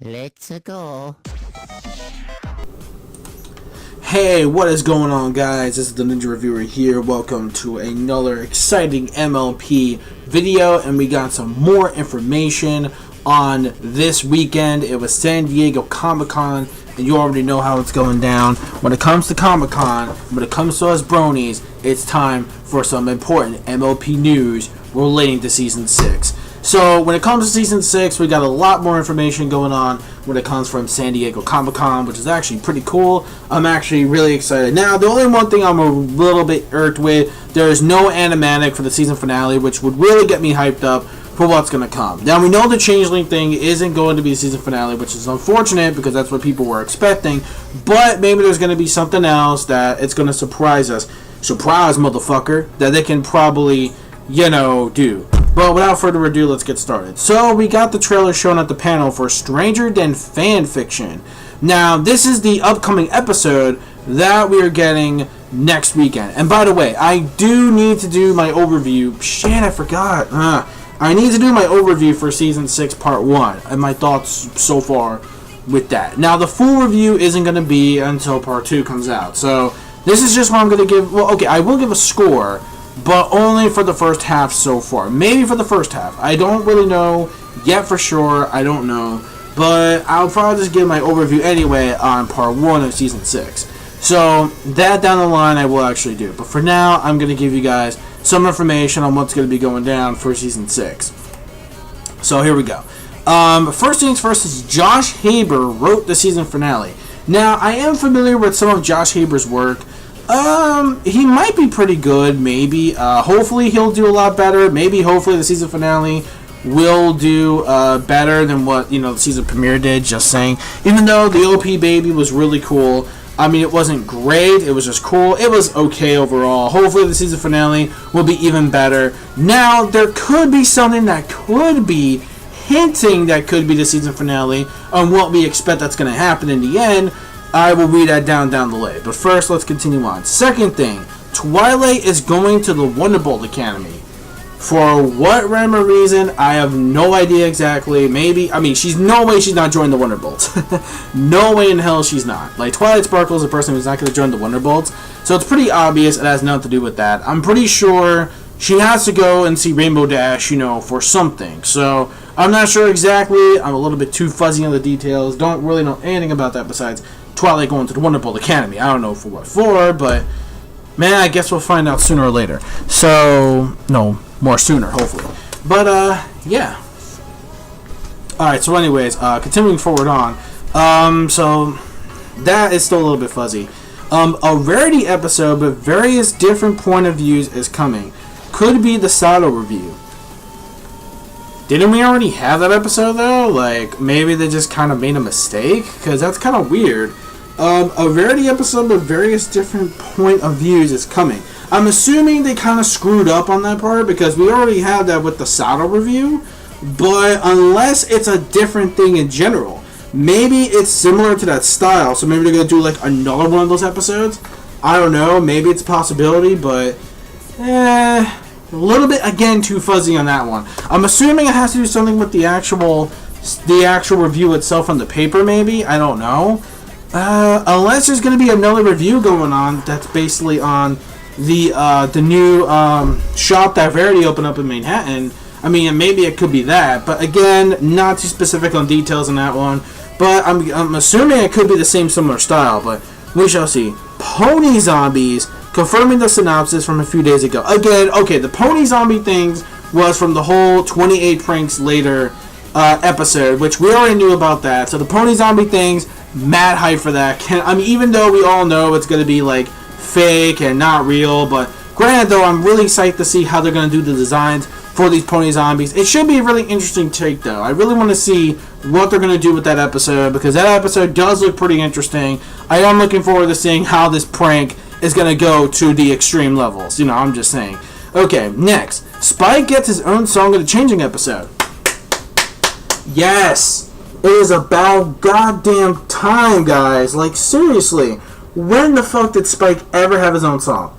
Let's go. Hey, what is going on, guys? This is the Ninja Reviewer here. Welcome to another exciting MLP video, and we got some more information on this weekend. It was San Diego Comic-Con, and you already know how it's going down. When it comes to Comic-Con, when it comes to us bronies, it's time for some important MLP news relating to Season 6. So, when it comes to Season 6, we got a lot more information going on when it comes from San Diego Comic-Con, which is actually pretty cool. I'm actually really excited. Now, the only one thing I'm a little bit irked with, there is no animatic for the season finale, which would really get me hyped up for what's going to come. Now, we know the Changeling thing isn't going to be a season finale, which is unfortunate because that's what people were expecting, but maybe there's going to be something else that it's going to surprise us. Surprise, motherfucker, that they can probably, do. But without further ado, let's get started. So, we got the trailer shown at the panel for Stranger Than Fan Fiction. Now, this is the upcoming episode that we are getting next weekend. And by the way, I do need to do my overview. Shit, I forgot. I need to do my overview for Season 6 Part 1 and my thoughts so far with that. Now, the full review isn't going to be until Part 2 comes out. So, this is just what I'm going to give. Well, okay, I will give a score, but only for the first half so far. Maybe for the first half. I don't really know yet for sure. I don't know. But I'll probably just give my overview anyway on Part 1 of Season 6. So, that down the line I will actually do. But for now, I'm going to give you guys some information on what's going to be going down for Season 6. So, here we go. First things first is Josh Haber wrote the season finale. Now, I am familiar with some of Josh Haber's work. He might be pretty good, maybe. Hopefully he'll do a lot better. Maybe, hopefully, the season finale will do better than what, the season premiere did, just saying. Even though the OP Baby was really cool. I mean, it wasn't great. It was just cool. It was okay overall. Hopefully the season finale will be even better. Now, there could be something that could be hinting that could be the season finale on what we expect that's going to happen in the end. I will read that down the way. But first, let's continue on. Second thing, Twilight is going to the Wonderbolt Academy. For what rhyme or reason, I have no idea exactly. Maybe, she's no way she's not joining the Wonderbolts. No way in hell she's not. Like, Twilight Sparkle is a person who's not going to join the Wonderbolts. So it's pretty obvious it has nothing to do with that. I'm pretty sure she has to go and see Rainbow Dash, for something. So I'm not sure exactly. I'm a little bit too fuzzy on the details. Don't really know anything about that besides Twilight going to the Wonderbolt Academy. I don't know for what for, but man, I guess we'll find out sooner or later. So, no, more sooner, hopefully. But, yeah. Alright, so anyways, continuing forward on. So, that is still a little bit fuzzy. A rarity episode with various different point of views is coming. Could be the Sato review. Didn't we already have that episode, though? Like, maybe they just kind of made a mistake? Because that's kind of weird. A rarity episode with various different point of views is coming. I'm assuming they kind of screwed up on that part because we already had that with the Sato review. But unless it's a different thing in general, maybe it's similar to that style. So maybe they're going to do like another one of those episodes. I don't know. Maybe it's a possibility, but a little bit, again, too fuzzy on that one. I'm assuming it has to do something with the actual review itself on the paper, maybe. I don't know. Unless there's going to be another review going on that's basically on the new shop that Verity opened up in Manhattan. I mean, maybe it could be that. But again, not too specific on details on that one. But I'm assuming it could be the same similar style. But we shall see. Pony Zombies, confirming the synopsis from a few days ago. Again, okay, the Pony Zombie things was from the whole 28 Pranks Later episode, which we already knew about that. So the Pony Zombie things, mad hype for that. Even though we all know it's going to be like fake and not real, but granted though, I'm really psyched to see how they're going to do the designs for these Pony Zombies. It should be a really interesting take though. I really want to see what they're going to do with that episode because that episode does look pretty interesting. I am looking forward to seeing how this prank is going to go to the extreme levels. I'm just saying. Okay, next. Spike gets his own song in the Changing episode. Yes! It is about goddamn time, guys. Like, seriously. When the fuck did Spike ever have his own song?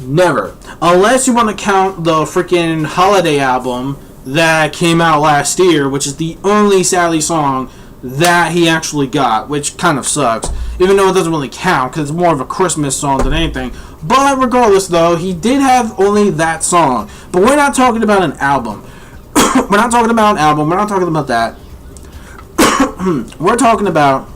Never. Unless you want to count the freaking Holiday album that came out last year, which is the only Sally song that he actually got, which kind of sucks, even though it doesn't really count because it's more of a Christmas song than anything. But regardless, though, he did have only that song. But we're not talking about an album. We're not talking about an album. We're not talking about that. We're talking about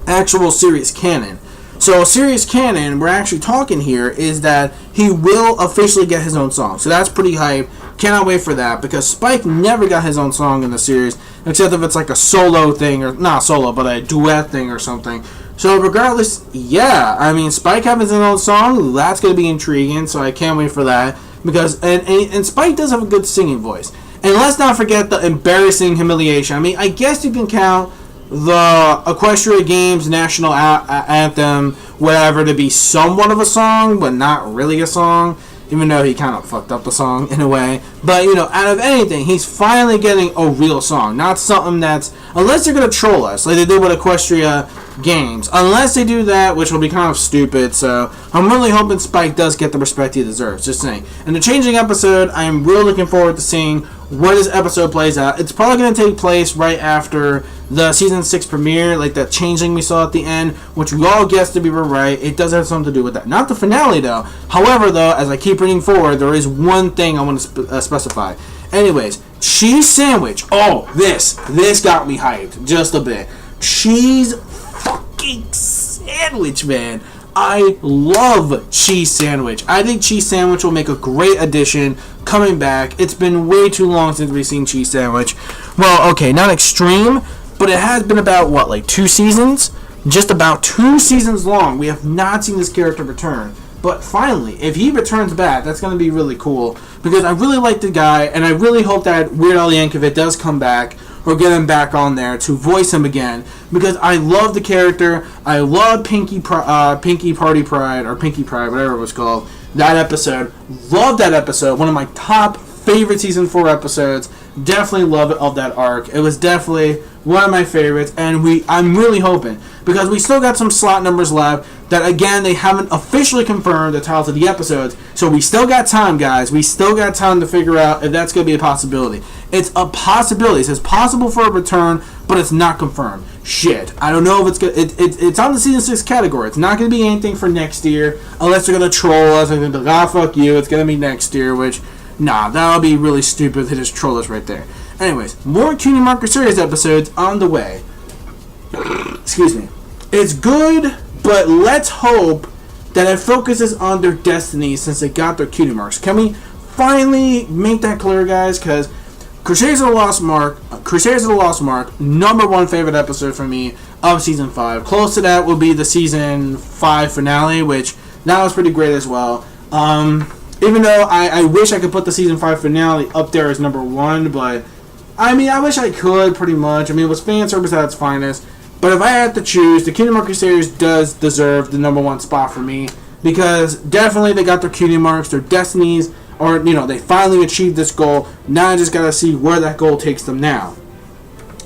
actual serious canon. So serious canon, we're actually talking here, is that he will officially get his own song. So that's pretty hype. Cannot wait for that, because Spike never got his own song in the series, except if it's like a solo thing, or not solo, but a duet thing or something. So regardless, yeah, I mean, Spike having his own song, that's going to be intriguing, so I can't wait for that, because, and Spike does have a good singing voice. And let's not forget the embarrassing humiliation. I mean, I guess you can count the Equestria Games National Anthem, whatever, to be somewhat of a song, but not really a song, even though he kind of fucked up the song in a way. But, you know, out of anything, he's finally getting a real song, not something that's, unless they're going to troll us, like they did with Equestria Games, unless they do that, which will be kind of stupid. So I'm really hoping Spike does get the respect he deserves, just saying. In the changing episode, I am really looking forward to seeing where this episode plays out. It's probably going to take place right after the season 6 premiere, like that changing we saw at the end, which we all guessed to be right. It does have something to do with that. Not the finale, though. However, though, as I keep reading forward, there is one thing I want to specify. Anyways, cheese sandwich. Oh, this got me hyped just a bit. Cheese fucking sandwich, man. I love cheese sandwich. I think cheese sandwich will make a great addition coming back. It's been way too long since we've seen cheese sandwich. Well, okay, not extreme, but it has been about, what, like 2 seasons? Just about 2 seasons long. We have not seen this character return. But finally, if he returns back, that's going to be really cool. Because I really like the guy, and I really hope that Weird Al Yankovic does come back, or get him back on there to voice him again, because I love the character. I love Pinky Party Pride, or Pinky Pride, whatever it was called. That episode, love that episode. One of my top favorite season 4 episodes. Definitely love it of that arc. It was definitely one of my favorites, and I'm really hoping, because we still got some slot numbers left, that again, they haven't officially confirmed the titles of the episodes, so we still got time, guys. We still got time to figure out if that's going to be a possibility. It's a possibility. It says possible for a return, but it's not confirmed. Shit. I don't know if it's going to... It's on the Season 6 category. It's not going to be anything for next year, unless they're going to troll us, and they're going to be like, fuck you, it's going to be next year, which... Nah, that would be really stupid to just troll us right there. Anyways, more Cutie Marker Series episodes on the way. Excuse me. It's good, but let's hope that it focuses on their destiny since they got their cutie marks. Can we finally make that clear, guys? Because Crusaders of the Lost Mark, #1 favorite episode for me of Season 5. Close to that will be the Season 5 finale, which that was pretty great as well. Even though I wish I could put the Season 5 finale up there as #1, but I mean, I wish I could, pretty much. I mean, it was fan service at its finest. But if I had to choose, the Cutie Marker series does deserve the #1 spot for me, because definitely they got their cutie marks, their destinies, or, you know, they finally achieved this goal. Now I just gotta see where that goal takes them now.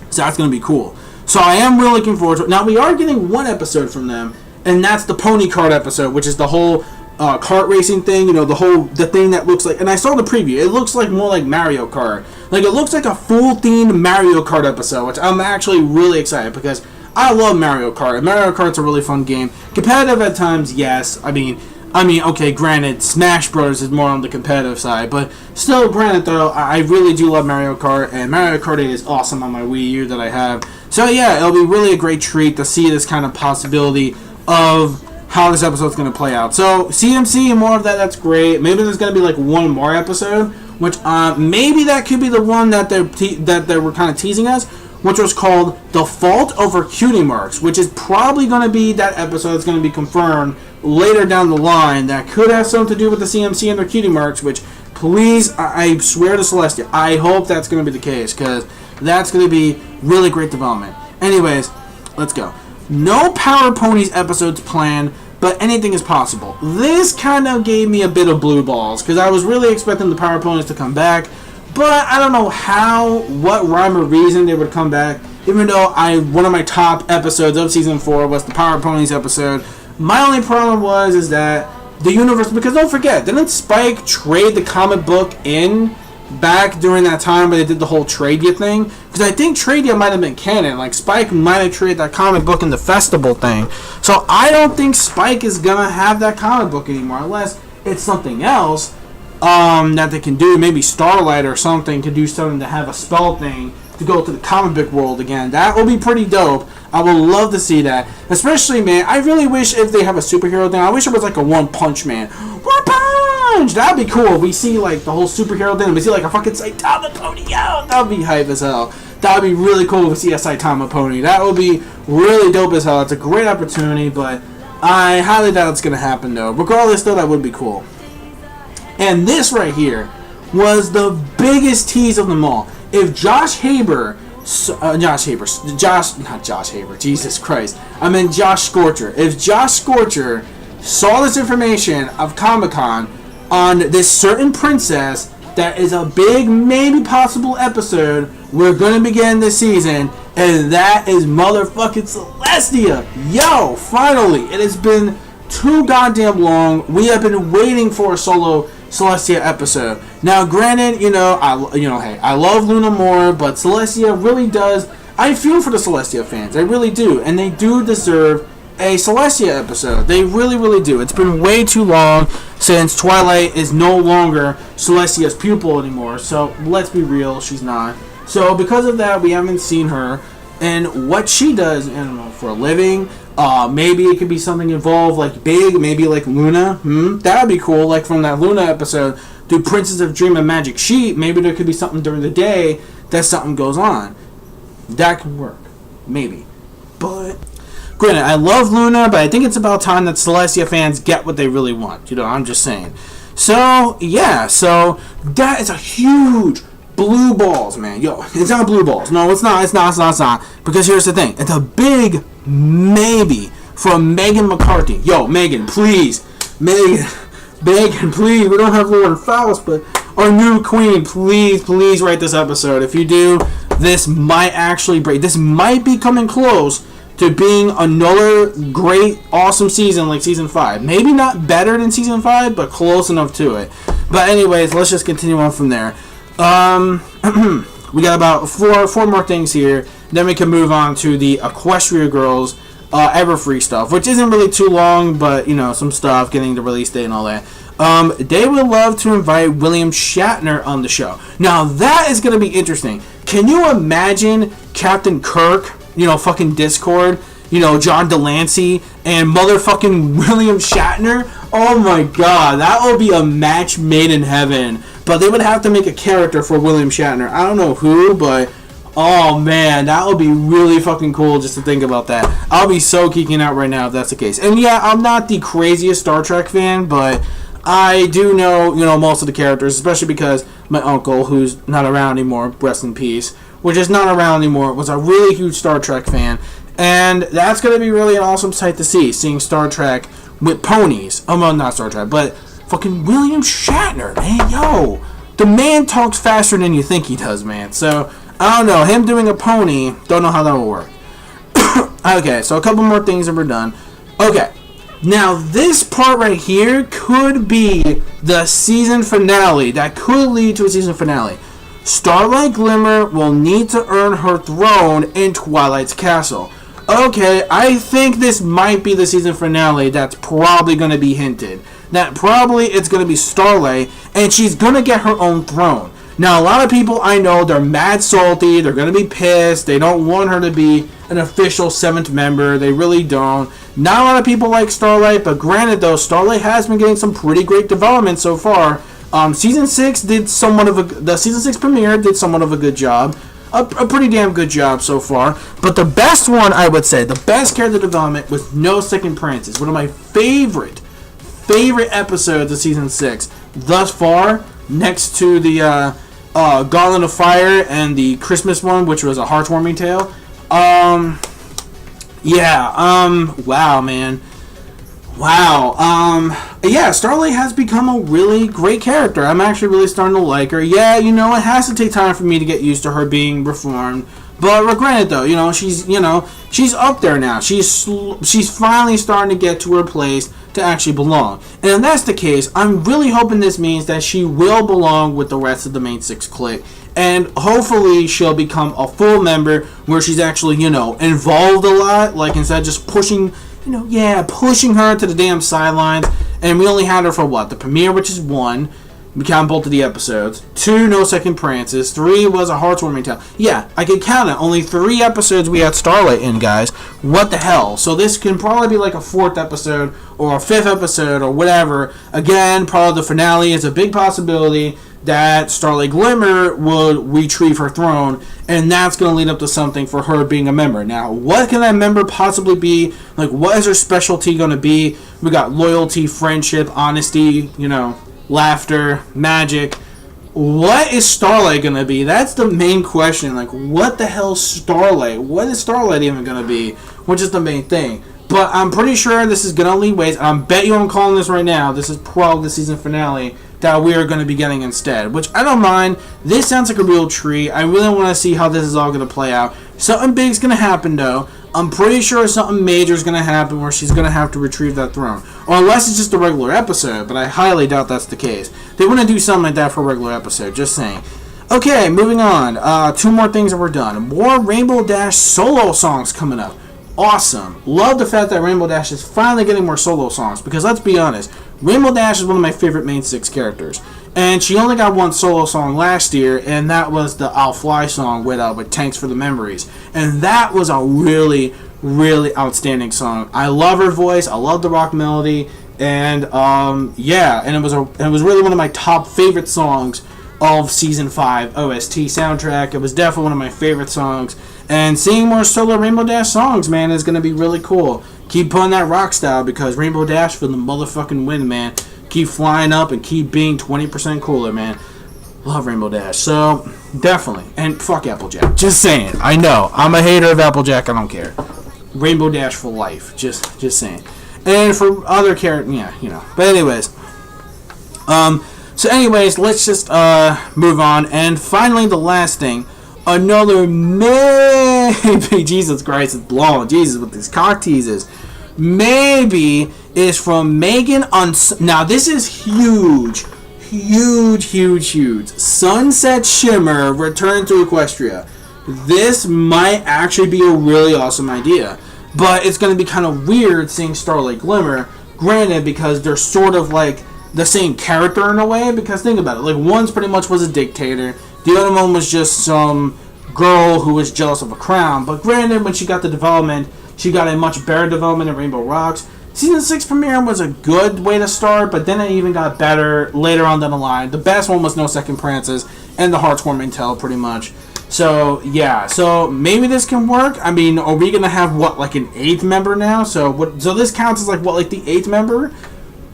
So that's gonna be cool. So I am really looking forward to it. Now we are getting one episode from them, and that's the pony cart episode, which is the whole kart racing thing, you know, the thing that looks like, and I saw the preview, it looks like more like Mario Kart. Like, it looks like a full themed Mario Kart episode, which I'm actually really excited, because I love Mario Kart. Mario Kart's a really fun game. Competitive at times, yes. I mean, okay, granted, Smash Bros. Is more on the competitive side, but still, granted, though, I really do love Mario Kart, and Mario Kart 8 is awesome on my Wii U that I have. So, yeah, it'll be really a great treat to see this kind of possibility of how this episode's going to play out. So, CMC and more of that, that's great. Maybe there's going to be, like, one more episode, which, maybe that could be the one that they were kind of teasing us, which was called The Fault Over Cutie Marks, which is probably going to be that episode that's going to be confirmed later down the line that could have something to do with the CMC and their cutie marks, which, please, I swear to Celestia, I hope that's going to be the case, because that's going to be really great development. Anyways, let's go. No Power Ponies episodes planned, but anything is possible. This kind of gave me a bit of blue balls, because I was really expecting the Power Ponies to come back, but I don't know what rhyme or reason they would come back, even though one of my top episodes of Season 4 was the Power Ponies episode. My only problem is that the universe, because don't forget, didn't Spike trade the comic book in back during that time when they did the whole Tradia thing, because I think Tradia might have been canon. Like, Spike might have traded that comic book in the festival thing. So I don't think Spike is gonna have that comic book anymore, unless it's something else that they can do. Maybe Starlight or something could do something to have a spell thing to go to the comic book world again. That will be pretty dope. I would love to see that. Especially, man, I really wish if they have a superhero thing, I wish it was like a One Punch Man. One Punch! That'd be cool. We see like the whole superhero thing. We see like a fucking Saitama pony out. That'd be hype as hell. That'd be really cool to see a Saitama pony. That would be really dope as hell. It's a great opportunity, but I highly doubt it's going to happen, though. Regardless, though, that would be cool. And this right here was the biggest tease of them all. If Josh Haber, Jesus Christ, I meant Josh Scorcher. If Josh Scorcher saw this information of Comic-Con on this certain princess that is a big, maybe possible episode we're going to begin this season, and that is motherfucking Celestia. Yo, finally, it has been too goddamn long. We have been waiting for a solo Celestia episode. Now, granted, hey, I love Luna more, but Celestia really does. I feel for the Celestia fans. I really do, and they do deserve a Celestia episode. They really, really do. It's been way too long since Twilight is no longer Celestia's pupil anymore. So let's be real, she's not. So because of that, we haven't seen her and what she does, I don't know, for a living. Maybe it could be something involved like big, maybe like Luna. That would be cool. Like from that Luna episode, do Princess of Dream and Magic Sheet. Maybe there could be something during the day that something goes on. That could work. Maybe. But granted, I love Luna, but I think it's about time that Celestia fans get what they really want. I'm just saying. So, yeah. So, that is a huge blue balls, man. Yo, it's not blue balls. No, it's not. It's not. Because here's the thing. It's a big maybe from Megan McCarthy. Yo, Megan, please. Megan, please. We don't have Lauren Faust, but our new queen, please write this episode. If you do, this might actually break. This might be coming close to being another great, awesome season like Season 5. Maybe not better than Season 5, but close enough to it. But anyways, let's just continue on from there. We got about four more things here. Then we can move on to the Equestria Girls EVERFREE stuff, which isn't really too long, but some stuff, getting the release date and all that. They would love to invite William Shatner on the show. Now that is going to be interesting. Can you imagine Captain Kirk, fucking Discord, John Delancey, and motherfucking William Shatner? Oh my god, that would be a match made in heaven. But they would have to make a character for William Shatner. I don't know who, but oh man, that would be really fucking cool just to think about that. I'll be so geeking out right now if that's the case. And yeah, I'm not the craziest Star Trek fan, but I do know, most of the characters, especially because my uncle, who's not around anymore, rest in peace, which is not around anymore, was a really huge Star Trek fan. And that's going to be really an awesome sight to see, seeing Star Trek with ponies. Well, not Star Trek, but fucking William Shatner, man. Yo, the man talks faster than you think he does, man. So, I don't know. Him doing a pony, don't know how that will work. Okay, so a couple more things and we're done. Okay, now this part right here could be the season finale. That could lead to a season finale. Starlight Glimmer will need to earn her throne in Twilight's castle. Okay, I think this might be the season finale that's probably going to be hinted. That probably it's going to be Starlight, and she's going to get her own throne. Now, a lot of people I know, they're mad salty, they're going to be pissed, they don't want her to be an official 7th member, they really don't. Not a lot of people like Starlight, but granted though, Starlight has been getting some pretty great development so far. Season 6 did somewhat of the Season 6 premiere did somewhat of a good job. A pretty damn good job so far. But the best one, I would say, the best character development was No Second Prince. It's one of my favorite episodes of Season 6 thus far, next to the Gauntlet of Fire and the Christmas one, which was a heartwarming tale. Wow, man. Wow. Yeah, Starlight has become a really great character. I'm actually really starting to like her. Yeah, it has to take time for me to get used to her being reformed. But granted, though, she's up there now. She's finally starting to get to her place to actually belong. And if that's the case, I'm really hoping this means that she will belong with the rest of the main 6 clique. And hopefully she'll become a full member where she's actually, involved a lot. Like, instead of just pushing, pushing her to the damn sidelines. And we only had her for what? The premiere, which is 1. We count both of the episodes. 2, No Second Prances. 3 was a heartwarming tale. Yeah, I can count it. Only 3 episodes we had Starlight in, guys. What the hell? So this can probably be like a 4th episode or a 5th episode or whatever. Again, probably the finale is a big possibility that Starlight Glimmer would retrieve her throne, and that's going to lead up to something for her being a member. Now, what can that member possibly be? Like, what is her specialty going to be? We got loyalty, friendship, honesty, laughter, magic. What is Starlight gonna be? That's the main question. Like, what the hell is Starlight? What is Starlight even gonna be? Which is the main thing. But I'm pretty sure this is gonna lead ways. I bet you I'm calling this right now. This is probably the season finale that we are going to be getting instead. Which I don't mind. This sounds like a real treat. I really want to see how this is all going to play out. Something big's going to happen though. I'm pretty sure something major is going to happen where she's going to have to retrieve that throne. Or unless it's just a regular episode, but I highly doubt that's the case. They wouldn't do something like that for a regular episode, just saying. Okay, moving on. 2 more things and we're done. More Rainbow Dash solo songs coming up. Awesome. Love the fact that Rainbow Dash is finally getting more solo songs, because let's be honest, Rainbow Dash is one of my favorite main 6 characters. And she only got 1 solo song last year, and that was the I'll Fly song with Thanks for the Memories. And that was a really, really outstanding song. I love her voice, I love the rock melody, and yeah, and it was really one of my top favorite songs of Season 5 OST soundtrack. It was definitely one of my favorite songs. And seeing more solo Rainbow Dash songs, man, is going to be really cool. Keep putting that rock style, because Rainbow Dash for the motherfucking win, man. Keep flying up and keep being 20% cooler, man. Love Rainbow Dash. So, definitely. And fuck Applejack. Just saying. I know. I'm a hater of Applejack. I don't care. Rainbow Dash for life. Just saying. And for other characters, yeah, But anyways. So anyways, let's just move on. And finally, the last thing. Another maybe, Jesus Christ, it's blowing. Jesus, with these cock teases. Maybe is from Megan on. Now, this is huge. Sunset Shimmer return to Equestria. This might actually be a really awesome idea. But it's going to be kind of weird seeing Starlight Glimmer. Granted, because they're sort of like the same character in a way. Because think about it. Like, one's pretty much was a dictator. The other one was just some girl who was jealous of a crown. But granted, when she got the development, she got a much better development in Rainbow Rocks. Season 6 premiere was a good way to start, but then it even got better later on down the line. The best one was No Second Prances and the Heartwarming Tale, pretty much. So, yeah. So, maybe this can work. I mean, are we going to have, like an 8th member now? So this counts as, like the 8th member?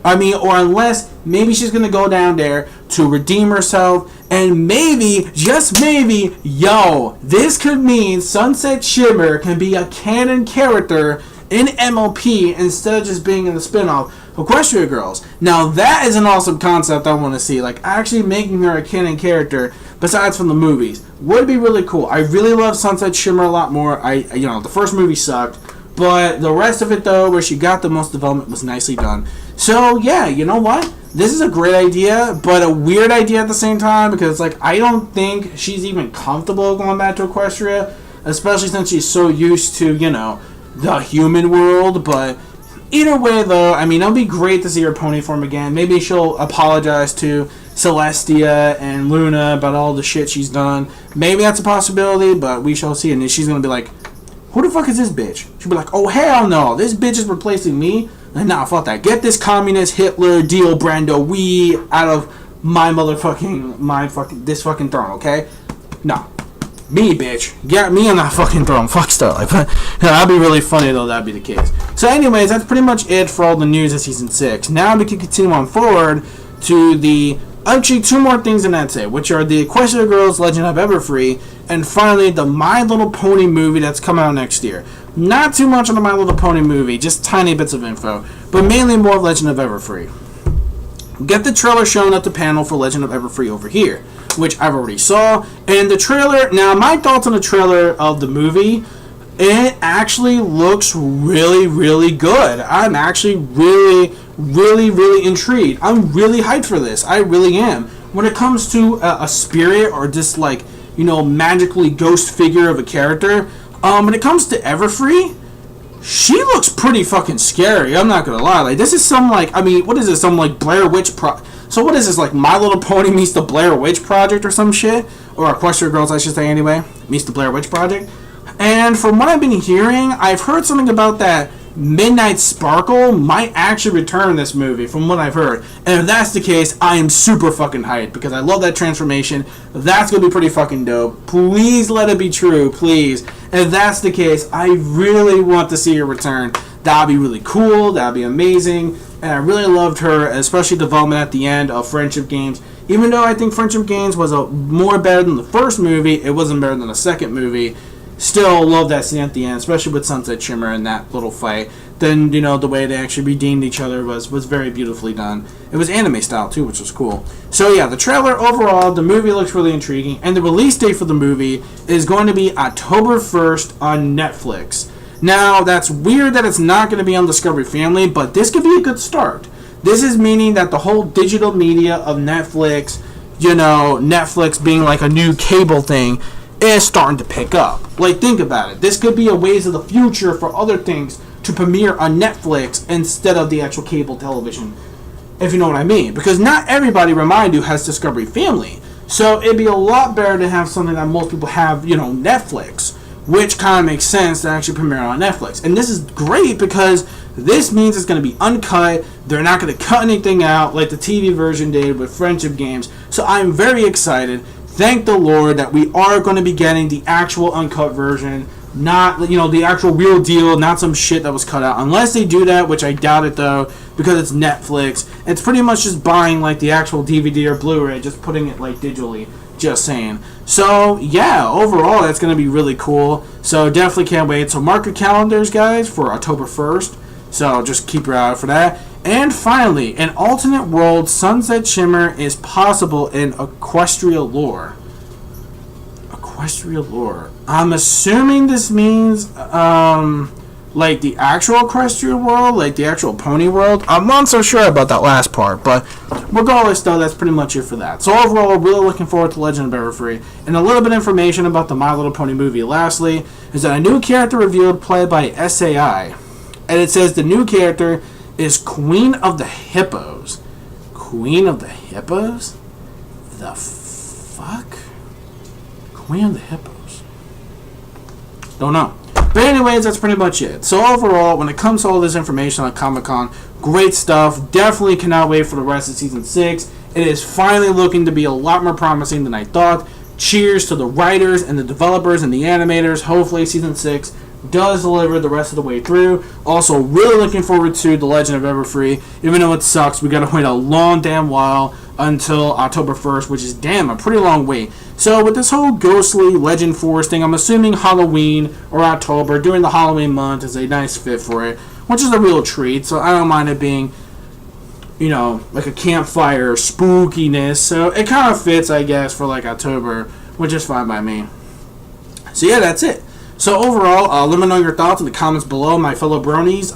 I mean, or unless maybe she's going to go down there to redeem herself, and maybe, just maybe, this could mean Sunset Shimmer can be a canon character in MLP instead of just being in the spinoff Equestria Girls. Now, that is an awesome concept I want to see. Like, actually making her a canon character besides from the movies would be really cool. I really love Sunset Shimmer a lot more. The first movie sucked. But the rest of it, though, where she got the most development, was nicely done. So, yeah, you know what? This is a great idea, but a weird idea at the same time, because, I don't think she's even comfortable going back to Equestria, especially since she's so used to, the human world. But either way, though, I mean, it'll be great to see her pony form again. Maybe she'll apologize to Celestia and Luna about all the shit she's done. Maybe that's a possibility, but we shall see. And then she's going to be like, who the fuck is this bitch? She'll be like, oh, hell no. This bitch is replacing me. Like, nah, fuck that. Get this communist Hitler deal Brando Wee out of this fucking throne, okay? No. Me, bitch. Get me on that fucking throne. Fuck Starlight. But that'd be really funny, though, that'd be the case. So, anyways, that's pretty much it for all the news of Season 6. Now we can continue on forward to the... Actually, 2 more things and that's it, which are the Equestria Girls Legend of Everfree, and finally the My Little Pony movie that's coming out next year. Not too much on the My Little Pony movie, just tiny bits of info, but mainly more Legend of Everfree. Get the trailer shown at the panel for Legend of Everfree over here, which I've already saw, and the trailer, now my thoughts on the trailer of the movie, it actually looks really, really good. I'm actually really, really, really intrigued. I'm really hyped for this. I really am. When it comes to a spirit or just like, you know, magically ghost figure of a character, when it comes to EVERFREE, she looks pretty fucking scary. I'm not gonna lie. Like, this is some like, I mean, what is this? Some like Blair Witch So what is this, like My Little Pony meets the Blair Witch Project or some shit? Or Equestria Girls, I should say, anyway, meets the Blair Witch Project. And from what I've been hearing, I've heard something about that Midnight Sparkle might actually return in this movie, from what I've heard. And if that's the case, I am super fucking hyped, because I love that transformation. That's going to be pretty fucking dope. Please let it be true, please. And if that's the case, I really want to see her return. That would be really cool. That would be amazing. And I really loved her, especially development at the end of Friendship Games. Even though I think Friendship Games was more better than the first movie, it wasn't better than the second movie. Still love that scene at the end, especially with Sunset Shimmer and that little fight. Then, you know, the way they actually redeemed each other was very beautifully done. It was anime style too, which was cool. So yeah, the trailer overall, the movie looks really intriguing, and the release date for the movie is going to be October 1st on Netflix. Now, that's weird that it's not going to be on Discovery Family, but this could be a good start. This is meaning that the whole digital media of Netflix, you know, Netflix being like a new cable thing, is starting to pick up. Like, think about it. This could be a ways of the future for other things to premiere on Netflix instead of the actual cable television, if you know what I mean. Because not everybody, remind you, has Discovery Family. So it'd be a lot better to have something that most people have, you know, Netflix, which kind of makes sense to actually premiere on Netflix. And this is great because this means it's going to be uncut. They're not going to cut anything out like the TV version did with Friendship Games. So I'm very excited. Thank the Lord that we are going to be getting the actual uncut version, not, you know, the actual real deal, not some shit that was cut out. Unless they do that, which I doubt it though, because it's Netflix. It's pretty much just buying like the actual DVD or Blu-ray, just putting it like digitally. Just saying. So yeah, overall that's going to be really cool. So definitely can't wait. So mark your calendars, guys, for October 1st. So just keep your eye out for that. And finally, an alternate world Sunset Shimmer is possible in Equestria lore. Equestria lore. I'm assuming this means like the actual Equestria world, like the actual pony world. I'm not so sure about that last part, but regardless though, that's pretty much it for that. So overall, we're really looking forward to Legend of EVERFREE. And a little bit of information about the My Little Pony movie lastly, is that a new character revealed played by SAI. And it says the new character is Queen of the Hippos. Queen of the Hippos? The fuck? Queen of the Hippos? Don't know. But anyways, that's pretty much it. So overall, when it comes to all this information on Comic-Con, great stuff. Definitely cannot wait for the rest of Season 6. It is finally looking to be a lot more promising than I thought. Cheers to the writers and the developers and the animators. Hopefully Season 6 does deliver the rest of the way through. Also, really looking forward to The Legend of EVERFREE. Even though it sucks, we gotta wait a long damn while until October 1st, which is damn a pretty long wait. So with this whole ghostly Legend Force thing, I'm assuming Halloween or October during the Halloween month is a nice fit for it, which is a real treat. So I don't mind it being, you know, like a campfire spookiness. So it kind of fits, I guess, for like October, which is fine by me. So yeah, that's it. So overall, let me know your thoughts in the comments below, my fellow bronies.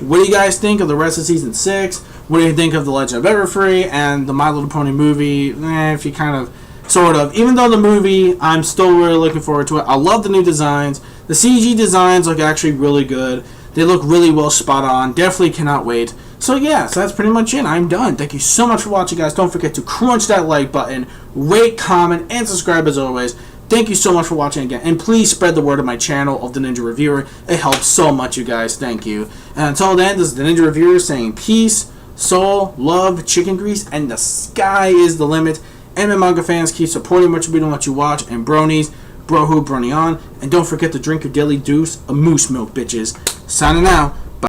What do you guys think of the rest of Season 6? What do you think of The Legend of EVERFREE and the My Little Pony movie? If you kind of, sort of. Even though the movie, I'm still really looking forward to it. I love the new designs. The CG designs look actually really good. They look really well spot on. Definitely cannot wait. So yeah, so that's pretty much it. I'm done. Thank you so much for watching, guys. Don't forget to crunch that like button, rate, comment, and subscribe as always. Thank you so much for watching again, and please spread the word of my channel of The Ninja Reviewer. It helps so much, you guys. Thank you. And until then, this is The Ninja Reviewer saying peace, soul, love, chicken grease, and the sky is the limit. Anime manga fans, keep supporting what you read and what you watch, and bronies, bro who, brony on, and don't forget to drink your daily dose of moose milk, bitches. Signing out.